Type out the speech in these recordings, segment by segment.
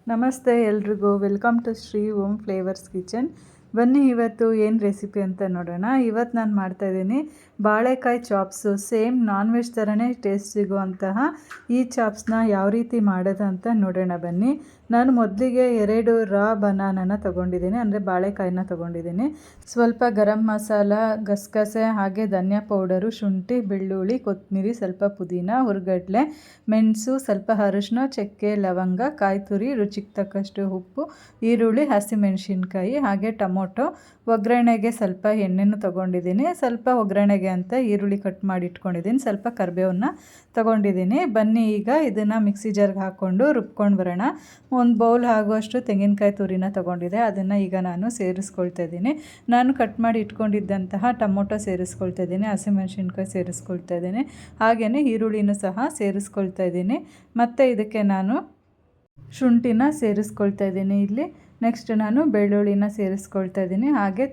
ನಮಸ್ತೆ ಎಲ್ರಿಗೂ, welcome to Shri Om flavours kitchen. ಬನ್ನಿ ಇವತ್ತು ಏನು ರೆಸಿಪಿ ಅಂತ ನೋಡೋಣ. ಇವತ್ತು ನಾನು ಮಾಡ್ತಾಯಿದ್ದೀನಿ ಬಾಳೆಕಾಯಿ ಚಾಪ್ಸು. ಸೇಮ್ ನಾನ್ ವೆಜ್ ಥರನೇ ಟೇಸ್ಟ್ ಸಿಗುವಂತಹ ಈ ಚಾಪ್ಸ್ನ ಯಾವ ರೀತಿ ಮಾಡೋದು ಅಂತ ನೋಡೋಣ ಬನ್ನಿ. ನಾನು ಮೊದಲಿಗೆ 2 ರಾ ಬನಾನನ ತೊಗೊಂಡಿದ್ದೀನಿ, ಅಂದರೆ ಬಾಳೆಕಾಯಿನ ತೊಗೊಂಡಿದ್ದೀನಿ. ಸ್ವಲ್ಪ ಗರಂ ಮಸಾಲ, ಗಸಗಸೆ, ಹಾಗೆ ಧನಿಯಾ ಪೌಡರು, ಶುಂಠಿ, ಬೆಳ್ಳುಳ್ಳಿ, ಕೊತ್ತಂಬರಿ, ಸ್ವಲ್ಪ ಪುದೀನ, ಹುರ್ಗಡ್ಲೆ, ಮೆಣಸು, ಸ್ವಲ್ಪ ಅರಿಶಿನ, ಚಕ್ಕೆ, ಲವಂಗ, ಕಾಯಿ ತುರಿ, ರುಚಿಗೆ ತಕ್ಕಷ್ಟು ಉಪ್ಪು, ಈರುಳ್ಳಿ, ಹಸಿಮೆಣಸಿನ್ಕಾಯಿ, ಹಾಗೆ ಟೊಮೊಟೊ. ಒಗ್ಗರಣೆಗೆ ಸ್ವಲ್ಪ ಎಣ್ಣೆನೂ ತೊಗೊಂಡಿದ್ದೀನಿ. ಸ್ವಲ್ಪ ಒಗ್ಗರಣೆಗೆ ಅಂತ ಈರುಳ್ಳಿ ಕಟ್ ಮಾಡಿ ಇಟ್ಕೊಂಡಿದ್ದೀನಿ, ಸ್ವಲ್ಪ ಕರಿಬೇವನ್ನ ತೊಗೊಂಡಿದ್ದೀನಿ. ಬನ್ನಿ ಈಗ ಇದನ್ನು ಮಿಕ್ಸಿ ಜಾರ್ಗೆ ಹಾಕ್ಕೊಂಡು ರುಬ್ಕೊಂಡು ಬರೋಣ. ಒಂದು ಬೌಲ್ ಆಗುವಷ್ಟು ತೆಂಗಿನಕಾಯಿ ತುರಿನ ತೊಗೊಂಡಿದ್ದೆ, ಅದನ್ನು ಈಗ ನಾನು ಸೇರಿಸ್ಕೊಳ್ತಾ ಇದ್ದೀನಿ. ನಾನು ಕಟ್ ಮಾಡಿ ಇಟ್ಕೊಂಡಿದ್ದಂತಹ ಟೊಮೊಟೊ ಸೇರಿಸ್ಕೊಳ್ತಾ ಇದ್ದೀನಿ, ಹಸಿಮೆಣಸಿನ್ಕಾಯಿ ಸೇರಿಸ್ಕೊಳ್ತಾ ಇದ್ದೀನಿ, ಹಾಗೆಯೇ ಈರುಳ್ಳಿನೂ ಸಹ ಸೇರಿಸ್ಕೊಳ್ತಾ ಇದ್ದೀನಿ. ಮತ್ತು ಇದಕ್ಕೆ ನಾನು ಶುಂಠಿನ ಸೇರಿಸ್ಕೊಳ್ತಾ ಇದ್ದೀನಿ. ಇಲ್ಲಿ ನೆಕ್ಸ್ಟ್ ನಾನು ಬೆಳ್ಳುಳ್ಳಿನ ಸೇರಿಸ್ಕೊಳ್ತಾ ಇದ್ದೀನಿ, ಹಾಗೆ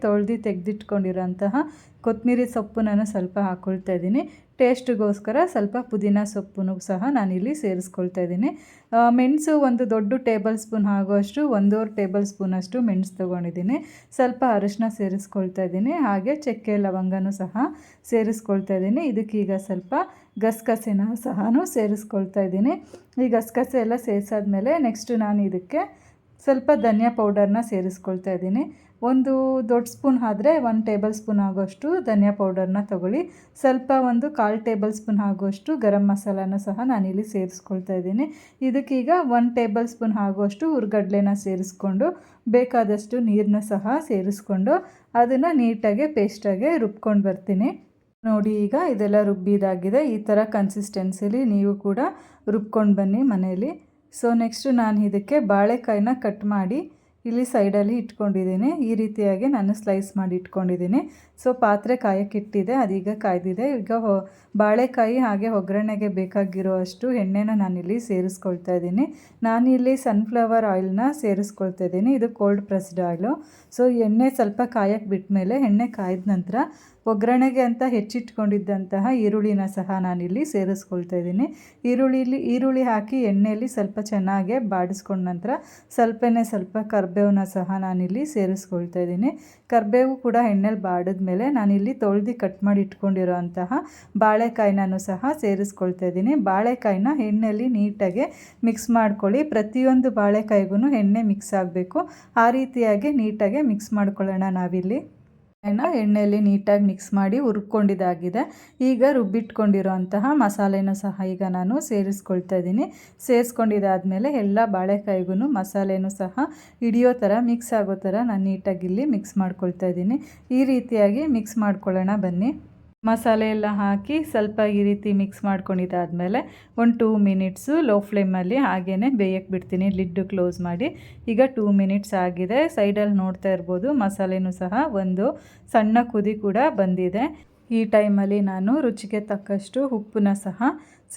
ತೆಗೆದಿಟ್ಕೊಂಡಿರೋಂತಹ ಕೊತ್ತಂಬರಿ ಸೊಪ್ಪು ನಾನು ಸ್ವಲ್ಪ ಹಾಕ್ಕೊಳ್ತಾ ಇದ್ದೀನಿ. ಟೇಸ್ಟಿಗೋಸ್ಕರ ಸ್ವಲ್ಪ ಪುದೀನ ಸೊಪ್ಪು ಸಹ ನಾನಿಲ್ಲಿ ಸೇರಿಸ್ಕೊಳ್ತಾ ಇದ್ದೀನಿ. ಮೆಣಸು ಒಂದು ದೊಡ್ಡ ಟೇಬಲ್ ಸ್ಪೂನ್ ಆಗುವಷ್ಟು 1.5 ಟೇಬಲ್ ಸ್ಪೂನಷ್ಟು ಮೆಣಸು ತೊಗೊಂಡಿದ್ದೀನಿ. ಸ್ವಲ್ಪ ಅರಿಶಿನ ಸೇರಿಸ್ಕೊಳ್ತಾ ಇದ್ದೀನಿ, ಹಾಗೆ ಚಕ್ಕೆ ಲವಂಗನೂ ಸಹ ಸೇರಿಸ್ಕೊಳ್ತಾ ಇದ್ದೀನಿ. ಇದಕ್ಕೀಗ ಸ್ವಲ್ಪ ಗಸಗಸೆನ ಸಹ ಸೇರಿಸ್ಕೊಳ್ತಾ ಇದ್ದೀನಿ. ಈ ಗಸಗಸೆ ಎಲ್ಲ ಸೇರಿಸಾದ್ಮೇಲೆ ನೆಕ್ಸ್ಟ್ ನಾನು ಇದಕ್ಕೆ ಸ್ವಲ್ಪ ಧನಿಯಾ ಪೌಡರ್ನ ಸೇರಿಸ್ಕೊಳ್ತಾ ಇದ್ದೀನಿ. ಒಂದು ದೊಡ್ಡ ಸ್ಪೂನ್ ಆದರೆ 1 ಟೇಬಲ್ ಸ್ಪೂನ್ ಆಗೋಷ್ಟು ಧನಿಯಾ ಪೌಡರ್ನ ತೊಗೊಳ್ಳಿ. ಸ್ವಲ್ಪ ಒಂದು 1/4 ಟೇಬಲ್ ಸ್ಪೂನ್ ಆಗುವಷ್ಟು ಗರಂ ಮಸಾಲನೂ ಸಹ ನಾನಿಲ್ಲಿ ಸೇರಿಸ್ಕೊಳ್ತಾ ಇದ್ದೀನಿ. ಇದಕ್ಕೀಗ 1 ಟೇಬಲ್ ಸ್ಪೂನ್ ಆಗುವಷ್ಟು ಹುರ್ಗಡ್ಲೆನ ಸೇರಿಸ್ಕೊಂಡು ಬೇಕಾದಷ್ಟು ನೀರನ್ನ ಸಹ ಸೇರಿಸ್ಕೊಂಡು ಅದನ್ನು ನೀಟಾಗಿ ಪೇಸ್ಟಾಗಿ ರುಬ್ಕೊಂಡು ಬರ್ತೀನಿ. ನೋಡಿ, ಈಗ ಇದೆಲ್ಲ ರುಬ್ಬಿದಾಗಿದೆ. ಈ ಥರ ಕನ್ಸಿಸ್ಟೆನ್ಸಿಲಿ ನೀವು ಕೂಡ ರುಬ್ಕೊಂಡು ಬನ್ನಿ ಮನೆಯಲ್ಲಿ. ಸೊ ನೆಕ್ಸ್ಟು ನಾನು ಇದಕ್ಕೆ ಬಾಳೆಕಾಯಿನ ಕಟ್ ಮಾಡಿ ಇಲ್ಲಿ ಸೈಡಲ್ಲಿ ಇಟ್ಕೊಂಡಿದ್ದೀನಿ. ಈ ರೀತಿಯಾಗಿ ನಾನು ಸ್ಲೈಸ್ ಮಾಡಿ ಇಟ್ಕೊಂಡಿದ್ದೀನಿ. ಸೊ ಪಾತ್ರೆ ಕಾಯಕ್ಕಿಟ್ಟಿದೆ, ಅದೀಗ ಕಾಯ್ದಿದೆ. ಈಗ ಬಾಳೆಕಾಯಿ ಹಾಗೆ ಒಗ್ಗರಣೆಗೆ ಬೇಕಾಗಿರೋ ಅಷ್ಟು ಎಣ್ಣೆನ ನಾನಿಲ್ಲಿ ಸೇರಿಸ್ಕೊಳ್ತಾ ಇದ್ದೀನಿ. ನಾನಿಲ್ಲಿ ಸನ್ಫ್ಲವರ್ ಆಯಿಲ್ನ ಸೇರಿಸ್ಕೊಳ್ತಾ ಇದ್ದೀನಿ. ಇದು ಕೋಲ್ಡ್ ಪ್ರೆಸ್ಡ್ ಆಯಿಲು. ಸೊ ಎಣ್ಣೆ ಸ್ವಲ್ಪ ಕಾಯಕ್ಕೆ ಬಿಟ್ಟ ಮೇಲೆ, ಎಣ್ಣೆ ಕಾಯ್ದ ನಂತರ ಒಗ್ಗರಣೆಗೆ ಅಂತ ಹೆಚ್ಚಿಟ್ಕೊಂಡಿದ್ದಂತಹ ಈರುಳ್ಳಿನ ಸಹ ನಾನಿಲ್ಲಿ ಸೇರಿಸ್ಕೊಳ್ತಾ ಇದ್ದೀನಿ. ಈರುಳ್ಳಿ ಹಾಕಿ ಎಣ್ಣೆಯಲ್ಲಿ ಸ್ವಲ್ಪ ಚೆನ್ನಾಗಿ ಬಾಡಿಸ್ಕೊಂಡ ನಂತರ ಸ್ವಲ್ಪ ಕರಿಬೇವನ್ನ ಸಹ ನಾನಿಲ್ಲಿ ಸೇರಿಸ್ಕೊಳ್ತಾ ಇದ್ದೀನಿ. ಕರಿಬೇವು ಕೂಡ ಎಣ್ಣೆಲಿ ಬಾಡಿದ್ಮೇಲೆ ನಾನಿಲ್ಲಿ ತೊಳೆದು ಕಟ್ ಮಾಡಿ ಇಟ್ಕೊಂಡಿರೋ ಅಂತಹ ಬಾಳೆಕಾಯಿನೂ ಸಹ ಸೇರಿಸ್ಕೊಳ್ತಾ ಇದ್ದೀನಿ. ಬಾಳೆಕಾಯಿನ ಎಣ್ಣೆಯಲ್ಲಿ ನೀಟಾಗಿ ಮಿಕ್ಸ್ ಮಾಡ್ಕೊಳ್ಳಿ. ಪ್ರತಿಯೊಂದು ಬಾಳೆಕಾಯಿಗೂ ಎಣ್ಣೆ ಮಿಕ್ಸ್ ಆಗಬೇಕು. ಆ ರೀತಿಯಾಗಿ ನೀಟಾಗಿ ಮಿಕ್ಸ್ ಮಾಡ್ಕೊಳ್ಳೋಣ. ನಾವಿಲ್ಲಿ ಎಣ್ಣೆಯಲ್ಲಿ ನೀಟಾಗಿ ಮಿಕ್ಸ್ ಮಾಡಿ ಹುರ್ಕೊಂಡಿದ್ದಾಗಿದೆ. ಈಗ ರುಬ್ಬಿಟ್ಕೊಂಡಿರೋ ಅಂತಹ ಮಸಾಲೆನೂ ಸಹ ಈಗ ನಾನು ಸೇರಿಸ್ಕೊಳ್ತಾ ಇದ್ದೀನಿ. ಸೇರಿಸ್ಕೊಂಡಿದ್ದಾದಮೇಲೆ ಎಲ್ಲ ಬಾಳೆಕಾಯಿಗೂ ಮಸಾಲೆನೂ ಸಹ ಹಿಡಿಯೋ ಥರ, ಮಿಕ್ಸ್ ಆಗೋ ಥರ ನಾನು ನೀಟಾಗಿ ಇಲ್ಲಿ ಮಿಕ್ಸ್ ಮಾಡ್ಕೊಳ್ತಾ ಇದ್ದೀನಿ. ಈ ರೀತಿಯಾಗಿ ಮಿಕ್ಸ್ ಮಾಡ್ಕೊಳ್ಳೋಣ ಬನ್ನಿ. ಮಸಾಲೆ ಎಲ್ಲ ಹಾಕಿ ಸ್ವಲ್ಪ ಈ ರೀತಿ ಮಿಕ್ಸ್ ಮಾಡ್ಕೊಂಡಿದ್ದಾದಮೇಲೆ ಒಂದು 2 ಮಿನಿಟ್ಸು ಲೋ ಫ್ಲೇಮಲ್ಲಿ ಹಾಗೇ ಬೇಯಕ್ಕೆ ಬಿಡ್ತೀನಿ, ಲಿಡ್ಡು ಕ್ಲೋಸ್ ಮಾಡಿ. ಈಗ 2 ಮಿನಿಟ್ಸ್ ಆಗಿದೆ. ಸೈಡಲ್ಲಿ ನೋಡ್ತಾ ಇರ್ಬೋದು, ಮಸಾಲೆನೂ ಸಹ ಒಂದು ಸಣ್ಣ ಕುದಿ ಕೂಡ ಬಂದಿದೆ. ಈ ಟೈಮಲ್ಲಿ ನಾನು ರುಚಿಗೆ ತಕ್ಕಷ್ಟು ಉಪ್ಪನ್ನ ಸಹ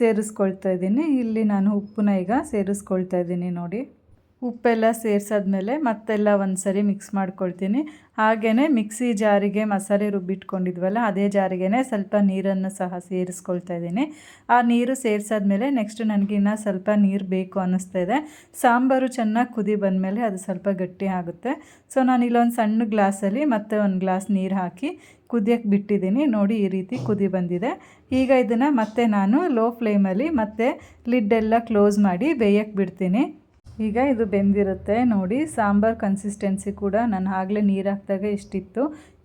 ಸೇರಿಸ್ಕೊಳ್ತಾ ಇದ್ದೀನಿ. ಇಲ್ಲಿ ನಾನು ಉಪ್ಪನ್ನ ಈಗ ಸೇರಿಸ್ಕೊಳ್ತಾ ಇದ್ದೀನಿ. ನೋಡಿ, ಉಪ್ಪೆಲ್ಲ ಸೇರಿಸಾದ್ಮೇಲೆ ಮತ್ತೆಲ್ಲ ಒಂದು ಸರಿ ಮಿಕ್ಸ್ ಮಾಡ್ಕೊಳ್ತೀನಿ. ಹಾಗೆಯೇ ಮಿಕ್ಸಿ ಜಾರಿಗೆ ಮಸಾಲೆ ರುಬ್ಬಿಟ್ಕೊಂಡಿದ್ವಲ್ಲ, ಅದೇ ಜಾರಿಗೇ ಸ್ವಲ್ಪ ನೀರನ್ನು ಸಹ ಸೇರಿಸ್ಕೊಳ್ತಾ ಇದ್ದೀನಿ. ಆ ನೀರು ಸೇರಿಸಾದ್ಮೇಲೆ ನೆಕ್ಸ್ಟ್ ನನಗಿನ್ನ ಸ್ವಲ್ಪ ನೀರು ಬೇಕು ಅನ್ನಿಸ್ತಾ ಇದೆ. ಸಾಂಬಾರು ಚೆನ್ನಾಗಿ ಕುದಿ ಬಂದಮೇಲೆ ಅದು ಸ್ವಲ್ಪ ಗಟ್ಟಿ ಆಗುತ್ತೆ. ಸೊ ನಾನಿಲ್ಲೊಂದು ಸಣ್ಣ ಗ್ಲಾಸಲ್ಲಿ ಮತ್ತೆ 1 ಗ್ಲಾಸ್ ನೀರು ಹಾಕಿ ಕುದಿಯೋಕ್ಕೆ ಬಿಟ್ಟಿದ್ದೀನಿ. ನೋಡಿ, ಈ ರೀತಿ ಕುದಿ ಬಂದಿದೆ. ಈಗ ಇದನ್ನು ಮತ್ತೆ ನಾನು ಲೋ ಫ್ಲೇಮಲ್ಲಿ ಮತ್ತೆ ಲಿಡ್ಡೆಲ್ಲ ಕ್ಲೋಸ್ ಮಾಡಿ ಬೇಯಕ್ಕೆ ಬಿಡ್ತೀನಿ. ಈಗ ಇದು ಬೆಂದಿರುತ್ತೆ. ನೋಡಿ, ಸಾಂಬಾರು ಕನ್ಸಿಸ್ಟೆನ್ಸಿ ಕೂಡ ನಾನು ಆಗಲೇ ನೀರು ಹಾಕಿದಾಗ ಇಷ್ಟಿತ್ತು,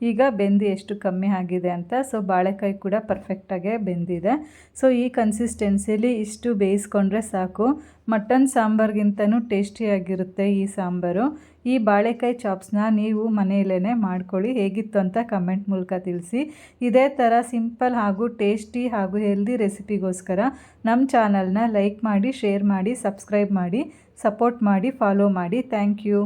ಈಗ ಬೆಂದು ಎಷ್ಟು ಕಮ್ಮಿ ಆಗಿದೆ ಅಂತ. ಸೊ ಬಾಳೆಕಾಯಿ ಕೂಡ ಪರ್ಫೆಕ್ಟಾಗೆ ಬೆಂದಿದೆ. ಸೊ ಈ ಕನ್ಸಿಸ್ಟೆನ್ಸಿಲಿ ಇಷ್ಟು ಬೇಯಿಸ್ಕೊಂಡ್ರೆ ಸಾಕು. ಮಟನ್ ಸಾಂಬಾರ್ಗಿಂತನೂ ಟೇಸ್ಟಿಯಾಗಿರುತ್ತೆ ಈ ಸಾಂಬಾರು. ಈ ಬಾಳೆಕಾಯಿ ಚಾಪ್ಸ್ನ ನೀವು ಮನೆಯಲ್ಲೇ ಮಾಡ್ಕೊಳ್ಳಿ. ಹೇಗಿತ್ತು ಅಂತ ಕಮೆಂಟ್ ಮೂಲಕ ತಿಳಿಸಿ. ಇದೇ ಥರ ಸಿಂಪಲ್ ಹಾಗೂ ಟೇಸ್ಟಿ ಹಾಗೂ ಹೆಲ್ದಿ ರೆಸಿಪಿಗೋಸ್ಕರ ನಮ್ಮ ಚಾನಲ್ನ ಲೈಕ್ ಮಾಡಿ, ಶೇರ್ ಮಾಡಿ, ಸಬ್ಸ್ಕ್ರೈಬ್ ಮಾಡಿ, ಸಪೋರ್ಟ್ ಮಾಡಿ, ಫಾಲೋ ಮಾಡಿ. Thank you.